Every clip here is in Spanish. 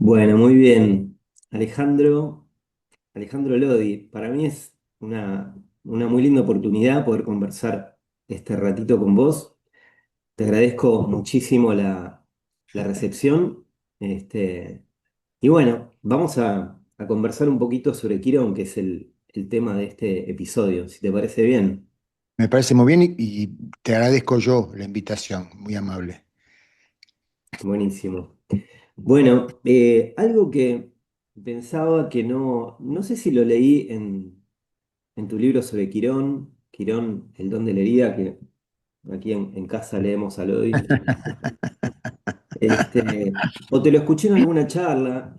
Bueno, muy bien. Alejandro, Alejandro Lodi, para mí es una muy linda oportunidad poder conversar este ratito con vos. Te agradezco muchísimo la recepción. Este, y bueno, vamos a conversar un poquito sobre Quirón, que es el tema de este episodio, si te parece bien. Me parece muy bien y te agradezco yo la invitación, muy amable. Buenísimo. Bueno, algo que pensaba que no sé si lo leí en tu libro sobre Quirón, Quirón, el don de la herida, que aquí en casa leemos a Lodi, o te lo escuché en alguna charla,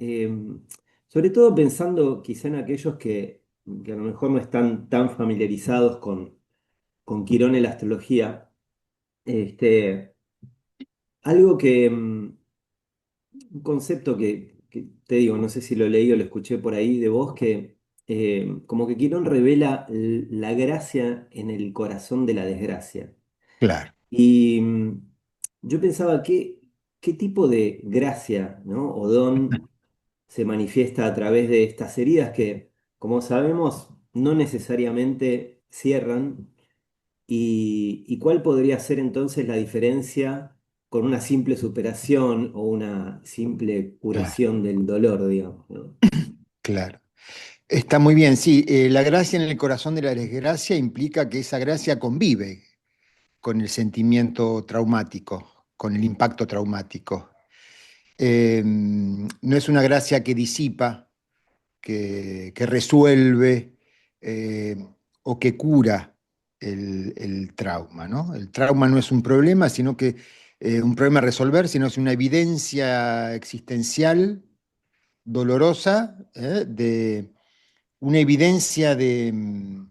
sobre todo pensando quizá en aquellos que a lo mejor no están tan familiarizados con Quirón en la astrología. Este, algo un concepto que te digo, no sé si lo leí o lo escuché por ahí de vos, que como que Quirón revela la gracia en el corazón de la desgracia. Claro, Y yo pensaba, ¿qué tipo de gracia, ¿no? O don se manifiesta a través de estas heridas que, como sabemos, no necesariamente cierran? ¿Y cuál podría ser entonces la diferencia con una simple superación o una simple claro, curación del dolor, digamos, ¿no? claro. Está muy bien, sí. La gracia en el corazón de la desgracia implica que esa gracia convive con el sentimiento traumático, con el impacto traumático. No es una gracia que disipa, que resuelve eh, o que cura el trauma, ¿no? El trauma no es un problema, sino que un problema a resolver, sino es una evidencia existencial dolorosa, de una evidencia de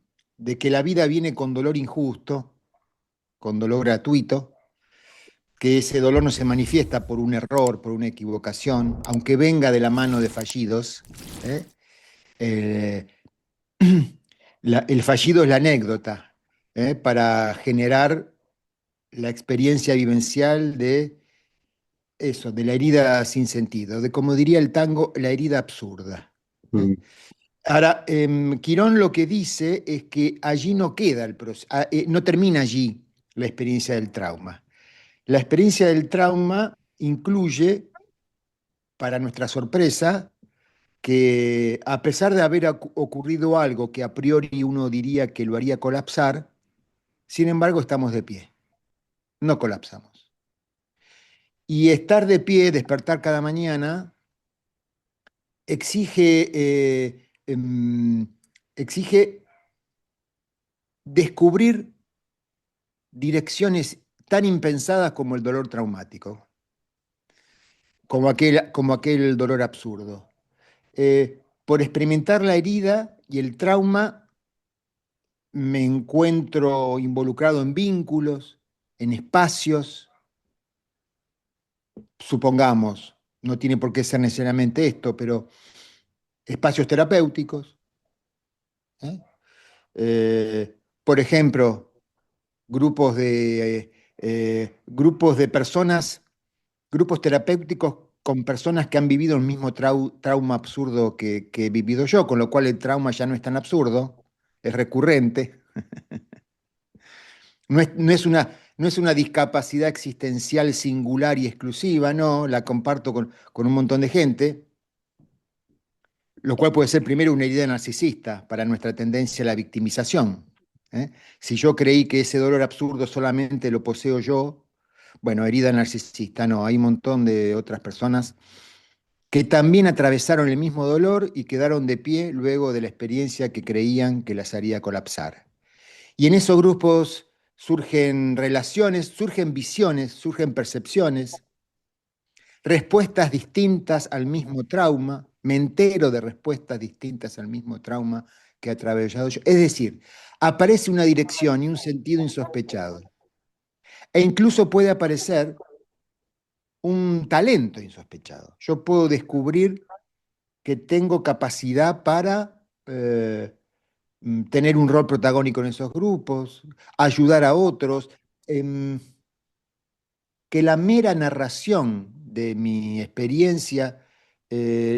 que la vida viene con dolor injusto, con dolor gratuito, que ese dolor no se manifiesta por un error, por una equivocación, aunque venga de la mano de fallidos. ¿eh? Eh, el fallido es la anécdota, para generar la experiencia vivencial de eso, de la herida sin sentido, de como diría el tango, la herida absurda. ¿eh? Mm. Ahora, Quirón lo que dice es que allí no queda el proceso, no termina allí la experiencia del trauma. La experiencia del trauma incluye, para nuestra sorpresa, que a pesar de haber ocurrido algo que a priori uno diría que lo haría colapsar, sin embargo estamos de pie, no colapsamos. Y estar de pie, despertar cada mañana, exige, exige descubrir direcciones tan impensadas como el dolor traumático, como aquel dolor absurdo. Por experimentar la herida y el trauma, me encuentro involucrado en vínculos, en espacios, supongamos, no tiene por qué ser necesariamente esto, pero espacios terapéuticos. ¿eh? Por ejemplo, grupos de personas, grupos terapéuticos con personas que han vivido el mismo trauma absurdo que he vivido yo, con lo cual el trauma ya no es tan absurdo, es recurrente. No es una discapacidad existencial singular y exclusiva, no, la comparto con un montón de gente, lo cual puede ser primero una idea narcisista para nuestra tendencia a la victimización. ¿eh? Si yo creí que ese dolor absurdo solamente lo poseo yo, bueno, herida narcisista, no, hay un montón de otras personas que también atravesaron el mismo dolor y quedaron de pie luego de la experiencia que creían que las haría colapsar. Y en esos grupos surgen relaciones, surgen visiones, surgen percepciones, respuestas distintas al mismo trauma. Me entero de respuestas distintas al mismo trauma que he atravesado yo. Es decir, aparece una dirección y un sentido insospechado. E incluso puede aparecer un talento insospechado. Yo puedo descubrir que tengo capacidad para tener un rol protagónico en esos grupos, ayudar a otros, em, que la mera narración de mi experiencia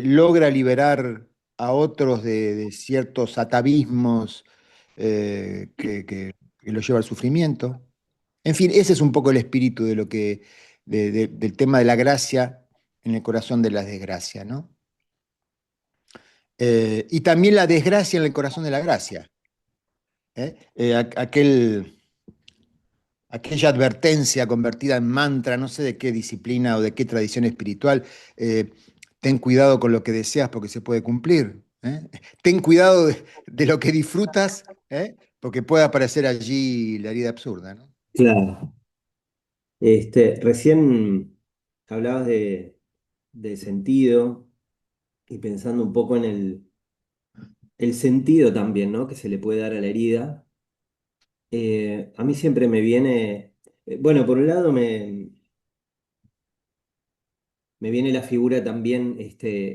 logra liberar a otros de ciertos atavismos que los lleva al sufrimiento. En fin, ese es un poco el espíritu de lo del tema de la gracia en el corazón de la desgracia, ¿no? Y también la desgracia en el corazón de la gracia. ¿Eh? Aquella advertencia convertida en mantra, no sé de qué disciplina o de qué tradición espiritual, eh, ten cuidado con lo que deseas porque se puede cumplir. ¿Eh? Ten cuidado de lo que disfrutas, ¿eh? Porque puede aparecer allí la herida absurda, ¿no? Claro. Recién hablabas del sentido y pensando un poco en el sentido también, ¿no? Que se le puede dar a la herida. A mí siempre me viene, bueno, por un lado me viene la figura también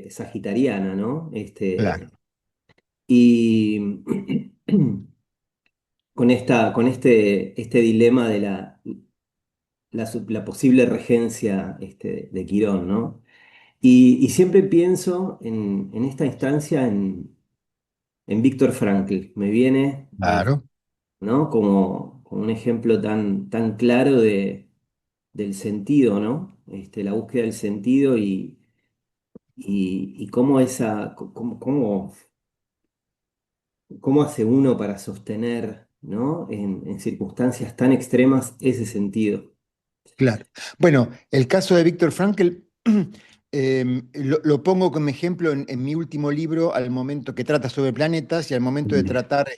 sagitariana, ¿no? Claro, Y con este dilema de la posible regencia de Quirón, ¿no? Y siempre pienso en esta instancia en Víctor Frankl. Me viene, claro, ¿no? Como un ejemplo tan claro del sentido, ¿no? La búsqueda del sentido y cómo cómo hace uno para sostener, ¿no? En circunstancias tan extremas ese sentido. claro. Bueno, el caso de Víctor Frankl lo pongo como ejemplo en mi último libro, al momento que trata sobre planetas y al momento de Mm. tratar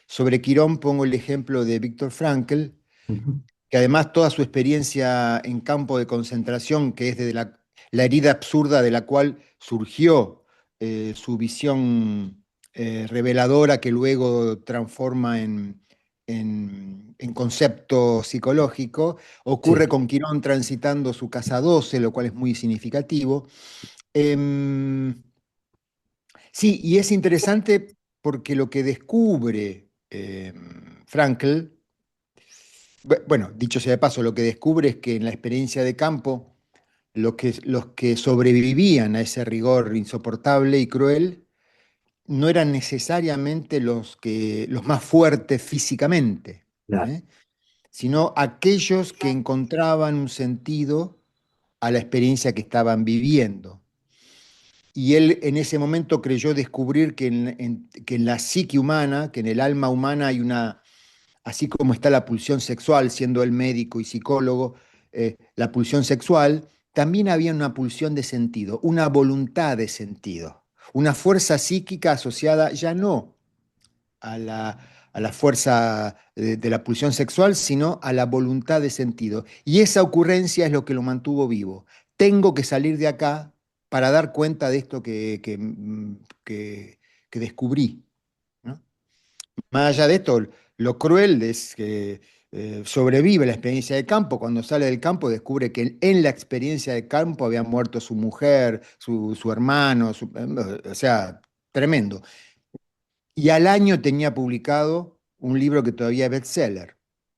sobre Quirón, pongo el ejemplo de Víctor Frankl, Ujú. que además toda su experiencia en campo de concentración, que es de la herida absurda de la cual surgió su visión reveladora que luego transforma en concepto psicológico, ocurre Sí, con Quirón transitando su casa 12, lo cual es muy significativo. Em, sí, y es interesante porque lo que descubre Frankl, bueno, dicho sea de paso, lo que descubre es que en la experiencia de campo, los que sobrevivían a ese rigor insoportable y cruel no eran necesariamente los más fuertes físicamente, claro, ¿eh? Sino aquellos que encontraban un sentido a la experiencia que estaban viviendo. Y él en ese momento creyó descubrir que en la psique humana, que en el alma humana hay una, así como está la pulsión sexual, siendo él médico y psicólogo, la pulsión sexual, también había una pulsión de sentido, una voluntad de sentido, una fuerza psíquica asociada ya no a a la fuerza de la pulsión sexual, sino a la voluntad de sentido. Y esa ocurrencia es lo que lo mantuvo vivo. Tengo que salir de acá para dar cuenta de esto que descubrí, ¿no? Más allá de esto, lo cruel es que sobrevive la experiencia de campo. Cuando sale del campo descubre que en la experiencia de campo había muerto su mujer, su hermano, o sea, tremendo. Y al año tenía publicado un libro que todavía es bestseller,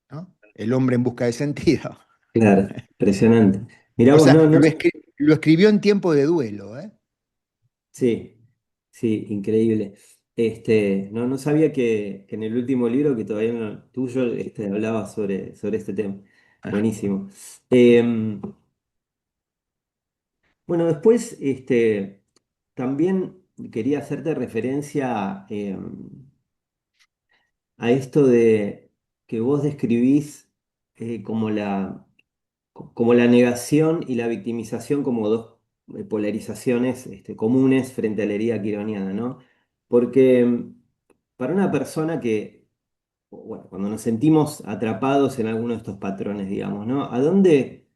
¿no? El hombre en busca de sentido. claro, impresionante. Mirá O vos, no, sea, no, lo escribió en tiempo de duelo, ¿eh? sí, sí, increíble. No sabía que en el último libro, que todavía no tuyo, hablaba sobre este tema. Buenísimo. Em, bueno, después, también quería hacerte referencia a esto de que vos describís como como la negación y la victimización como dos polarizaciones comunes frente a la herida quironiana, ¿no? Porque para una persona que, bueno, cuando nos sentimos atrapados en alguno de estos patrones, digamos, ¿no? ¿A dónde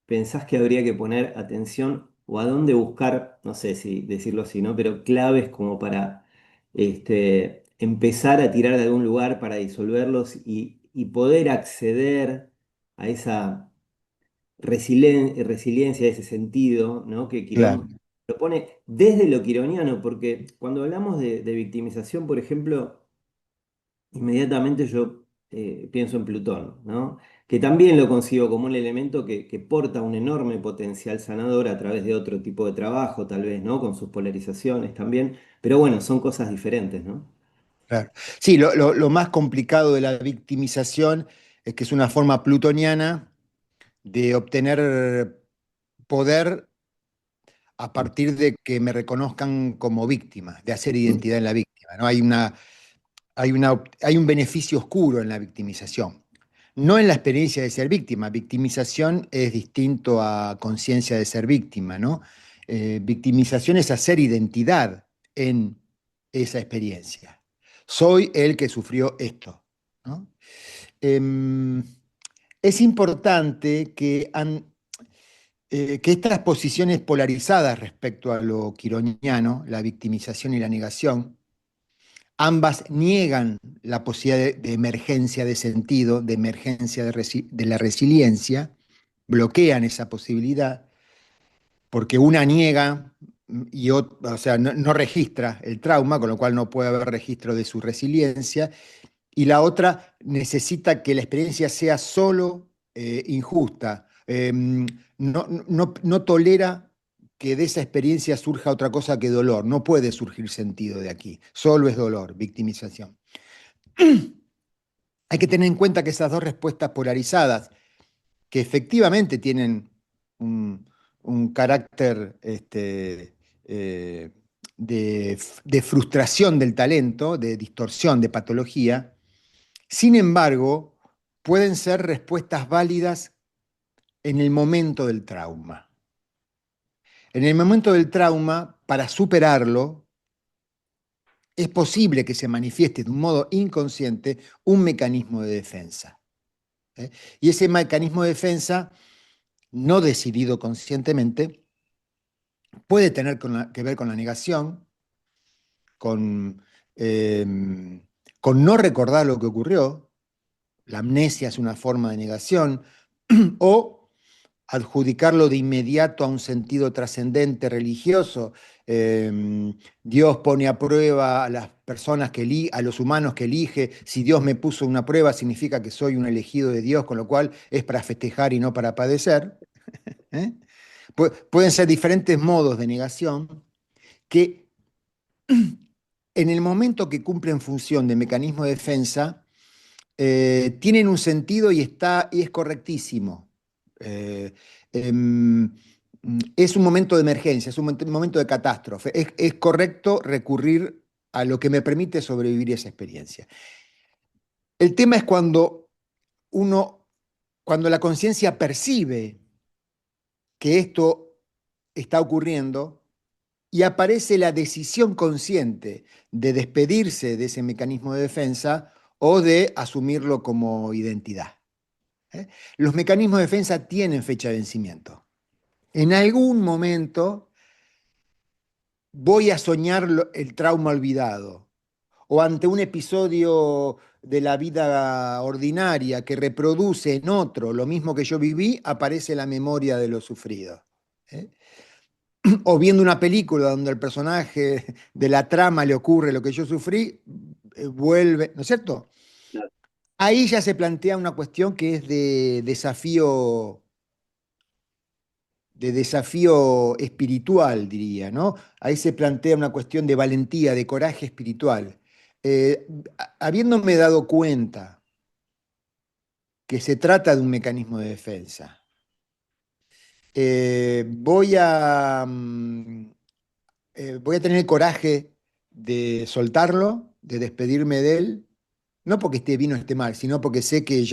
pensás que habría que poner atención o a dónde buscar, no sé si decirlo así, ¿no? Pero claves como para empezar a tirar de algún lugar para disolverlos y poder acceder a esa resiliencia, ese sentido, ¿no? Que Claro, Quirón propone desde lo quironiano, porque cuando hablamos de victimización, por ejemplo, inmediatamente yo pienso en Plutón, ¿no? que también lo consigo como un elemento que porta un enorme potencial sanador a través de otro tipo de trabajo, tal vez, ¿no? Con sus polarizaciones también, pero bueno, son cosas diferentes, ¿no? Claro. Sí, lo más complicado de la victimización es que es una forma plutoniana de obtener poder a partir de que me reconozcan como víctima, de hacer identidad en la víctima, ¿no? Hay un beneficio oscuro en la victimización. No en la experiencia de ser víctima. Victimización es distinto a conciencia de ser víctima, ¿no? Victimización es hacer identidad en esa experiencia. Soy el que sufrió esto, ¿no? Em, es importante que estas posiciones polarizadas respecto a lo quironiano, la victimización y la negación, ambas niegan la posibilidad de emergencia de sentido, de emergencia de la resiliencia, bloquean esa posibilidad, porque una niega y o sea, no registra el trauma, con lo cual no puede haber registro de su resiliencia, y la otra necesita que la experiencia sea solo injusta. No tolera que de esa experiencia surja otra cosa que dolor. No puede surgir sentido de aquí. Solo es dolor, victimización. Hay que tener en cuenta que esas dos respuestas polarizadas, que efectivamente tienen un, un carácter eh, de frustración del talento, de distorsión, de patología, sin embargo, pueden ser respuestas válidas en el momento del trauma. En el momento del trauma, para superarlo, es posible que se manifieste de un modo inconsciente un mecanismo de defensa. ¿Eh? Y ese mecanismo de defensa, no decidido conscientemente, puede tener que ver con la negación, con, eh, con no recordar lo que ocurrió. La amnesia es una forma de negación, o adjudicarlo de inmediato a un sentido trascendente religioso. Dios pone a prueba a las personas a los humanos que elige. Si Dios me puso una prueba, significa que soy un elegido de Dios, con lo cual es para festejar y no para padecer. ¿Eh? Pueden ser diferentes modos de negación que en el momento que cumplen función de mecanismo de defensa, tienen un sentido y es correctísimo. Eh, em, es un momento de emergencia, es un momento de catástrofe. Es correcto recurrir a lo que me permite sobrevivir esa experiencia. El tema es cuando la conciencia percibe que esto está ocurriendo y aparece la decisión consciente de despedirse de ese mecanismo de defensa o de asumirlo como identidad. ¿Eh? Los mecanismos de defensa tienen fecha de vencimiento. En algún momento voy a soñar el trauma olvidado o ante un episodio de la vida ordinaria que reproduce en otro lo mismo que yo viví, aparece la memoria de lo sufrido. ¿Eh? O viendo una película donde el personaje de la trama le ocurre lo que yo sufrí, vuelve, ¿no es cierto? Claro. Ahí ya se plantea una cuestión que es de desafío espiritual, diría, ¿no? Ahí se plantea una cuestión de valentía, de coraje espiritual. Eh, Habiéndome dado cuenta que se trata de un mecanismo de defensa, voy a tener el coraje de soltarlo, de despedirme de él, no porque esté bien o esté mal, sino porque sé que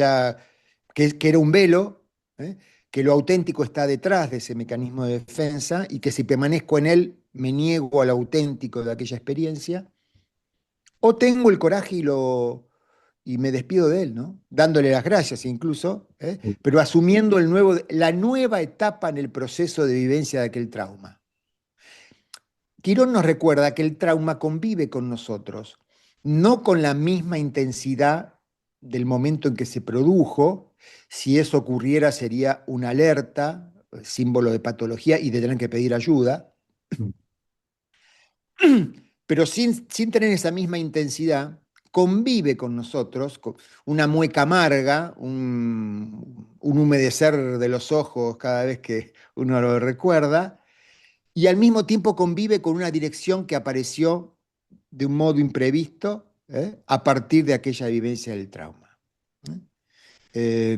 era un velo, ¿eh? Que lo auténtico está detrás de ese mecanismo de defensa y que si permanezco en él me niego al auténtico de aquella experiencia, o tengo el coraje y me despido de él, ¿no? Dándole las gracias incluso, ¿eh? Pero asumiendo la nueva etapa en el proceso de vivencia de aquel trauma. Quirón nos recuerda que el trauma convive con nosotros, no con la misma intensidad del momento en que se produjo. Si eso ocurriera sería una alerta, símbolo de patología y de tener que pedir ayuda, pero sin tener esa misma intensidad, convive con nosotros, con una mueca amarga, un humedecer de los ojos cada vez que uno lo recuerda, y al mismo tiempo convive con una dirección que apareció de un modo imprevisto, a partir de aquella vivencia del trauma. ¿Eh?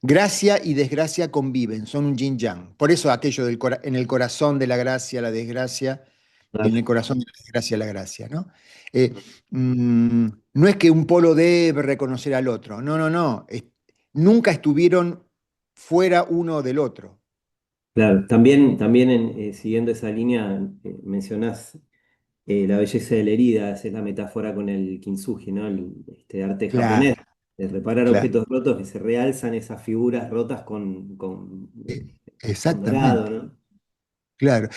Gracia y desgracia conviven, son un yin-yang. Por eso aquello en el corazón de la gracia, la desgracia, y en el corazón de la desgracia, la gracia, ¿no? Eh, no es que un polo debe reconocer al otro, no, no, no. Nunca estuvieron fuera uno del otro. Claro, también siguiendo esa línea, mencionás la belleza de la herida, esa es la metáfora con el kintsugi, ¿no? Este arte japonés, Claro, de reparar claro. objetos rotos que se realzan esas figuras rotas E- con dorado, Exactamente, ¿no? claro.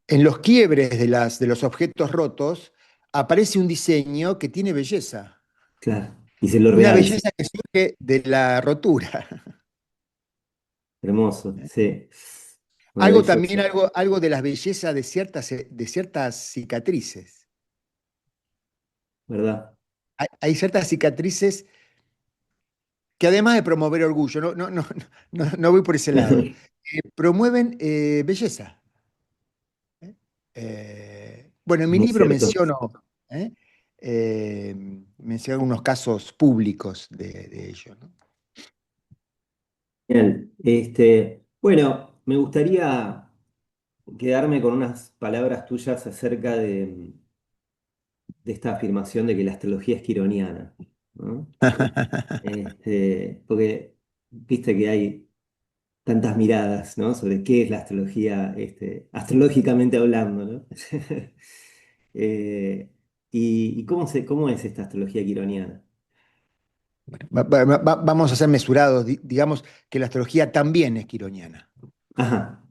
En los quiebres de los objetos rotos aparece un diseño que tiene belleza. Claro, y se lo Una realza. belleza que surge de la rotura. Hermoso, sí, Algo también, maravilloso. algo de la belleza de ciertas cicatrices. ¿Verdad? Hay ciertas cicatrices que además de promover orgullo, no voy por ese lado, promueven belleza. ¿Eh? Bueno, en mi Muy libro cierto. ¿eh? Menciono unos casos públicos de ello, ¿no? Bien, bueno, me gustaría quedarme con unas palabras tuyas acerca de esta afirmación de que la astrología es quironiana, ¿no? Porque viste que hay tantas miradas, ¿no? Sobre qué es la astrología, astrológicamente hablando, ¿no? Eh, y cómo es esta astrología quironiana. Vamos a ser mesurados, digamos que la astrología también es quironiana. Ajá,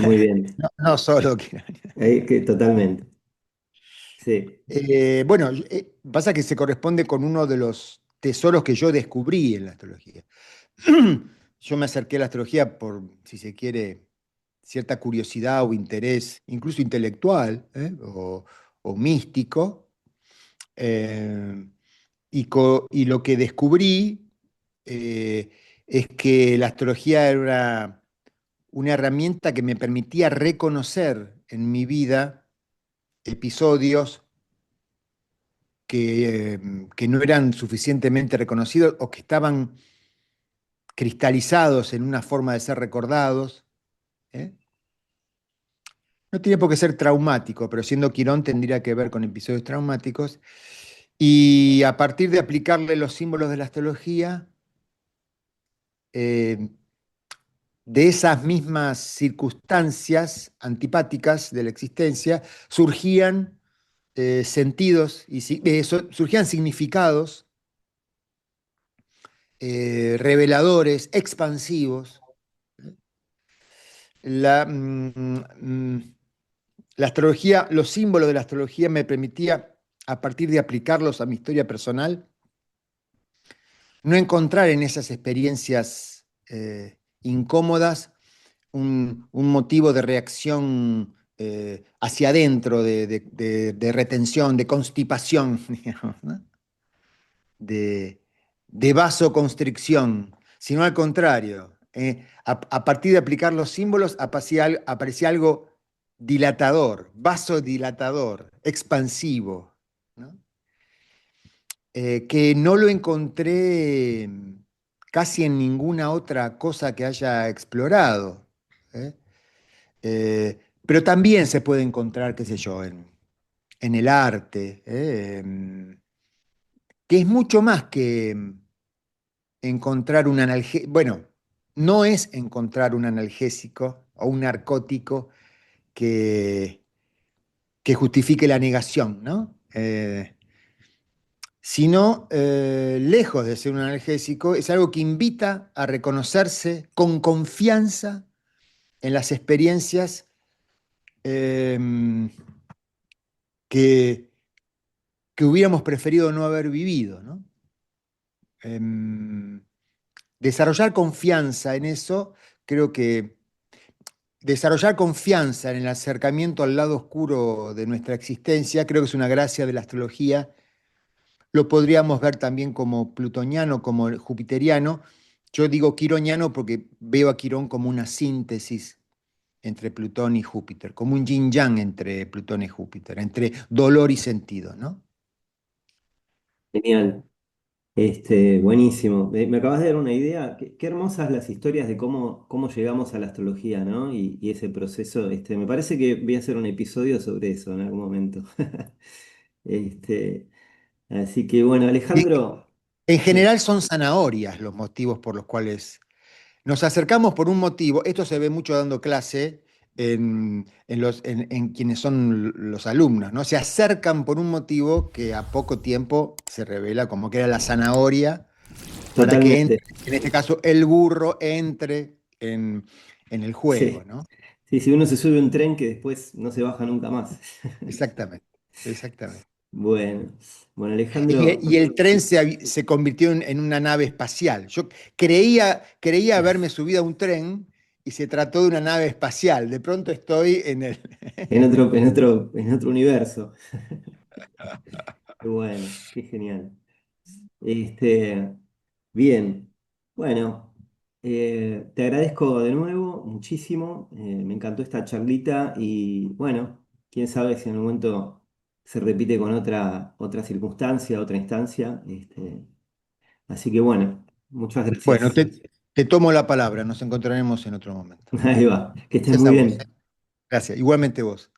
muy bien. No solo quironiana. Totalmente. Sí. Bueno, pasa que se corresponde con uno de los tesoros que yo descubrí en la astrología. Yo me acerqué a la astrología por, si se quiere, cierta curiosidad o interés, incluso intelectual, o místico, eh, y lo que descubrí eh, es que la astrología era una herramienta que me permitía reconocer en mi vida episodios que no eran suficientemente reconocidos o que estaban cristalizados en una forma de ser recordados. ¿Eh? No tiene por qué ser traumático, pero siendo Quirón tendría que ver con episodios traumáticos. Y a partir de aplicarle los símbolos de la astrología, eh, de esas mismas circunstancias antipáticas de la existencia, surgían sentidos, surgían significados reveladores, expansivos. La, la astrología, los símbolos de la astrología me permitía, a partir de aplicarlos a mi historia personal, no encontrar en esas experiencias incómodas un motivo de reacción hacia adentro, de retención, de constipación, digamos, ¿no? de, de vasoconstricción, sino al contrario. A partir de aplicar los símbolos aparecía algo dilatador, vasodilatador, expansivo, ¿no? Que no lo encontré casi en ninguna otra cosa que haya explorado. ¿Eh? Pero también se puede encontrar, qué sé yo, en el arte, que es mucho más que encontrar un analgésico. Bueno, no es encontrar un analgésico o un narcótico que, que justifique la negación, ¿no? Sino, lejos de ser un analgésico, es algo que invita a reconocerse con confianza en las experiencias eh, que, que hubiéramos preferido no haber vivido, ¿no? Em, Desarrollar confianza en eso, creo que desarrollar confianza en el acercamiento al lado oscuro de nuestra existencia, creo que es una gracia de la astrología, lo podríamos ver también como plutoniano, como jupiteriano. Yo digo quironiano porque veo a Quirón como una síntesis entre Plutón y Júpiter, como un yin-yang entre Plutón y Júpiter, entre dolor y sentido, ¿no? Genial. Buenísimo. Me acabas de dar una idea. Qué hermosas las historias de cómo llegamos a la astrología, ¿no? Y ese proceso. Me parece que voy a hacer un episodio sobre eso en algún momento. Este, Así que bueno, Y Alejandro, en eh, general son zanahorias los motivos por los cuales nos acercamos por un motivo. Esto se ve mucho dando clase en quienes son los alumnos, ¿no? Se acercan por un motivo que a poco tiempo se revela como que era la zanahoria para que totalmente. entre, en este caso, el burro entre en el juego, Sí, ¿no? sí, si uno se sube a un tren que después no se baja nunca más. Exactamente, exactamente. Bueno, bueno, Y Alejandro, el tren se convirtió en una nave espacial. Yo creía haberme subido a un tren y se trató de una nave espacial. De pronto estoy en el... en otro universo. Qué bueno, qué genial. Este, Bien, bueno, te agradezco de nuevo muchísimo. Me encantó esta charlita y bueno, quién sabe si en algún momento se repite con otra circunstancia, otra instancia. Así que bueno, muchas Bueno, gracias. te tomo la palabra. Nos encontraremos en otro momento. Ahí va, que estés Gracias muy a vos. bien. Gracias. Igualmente vos.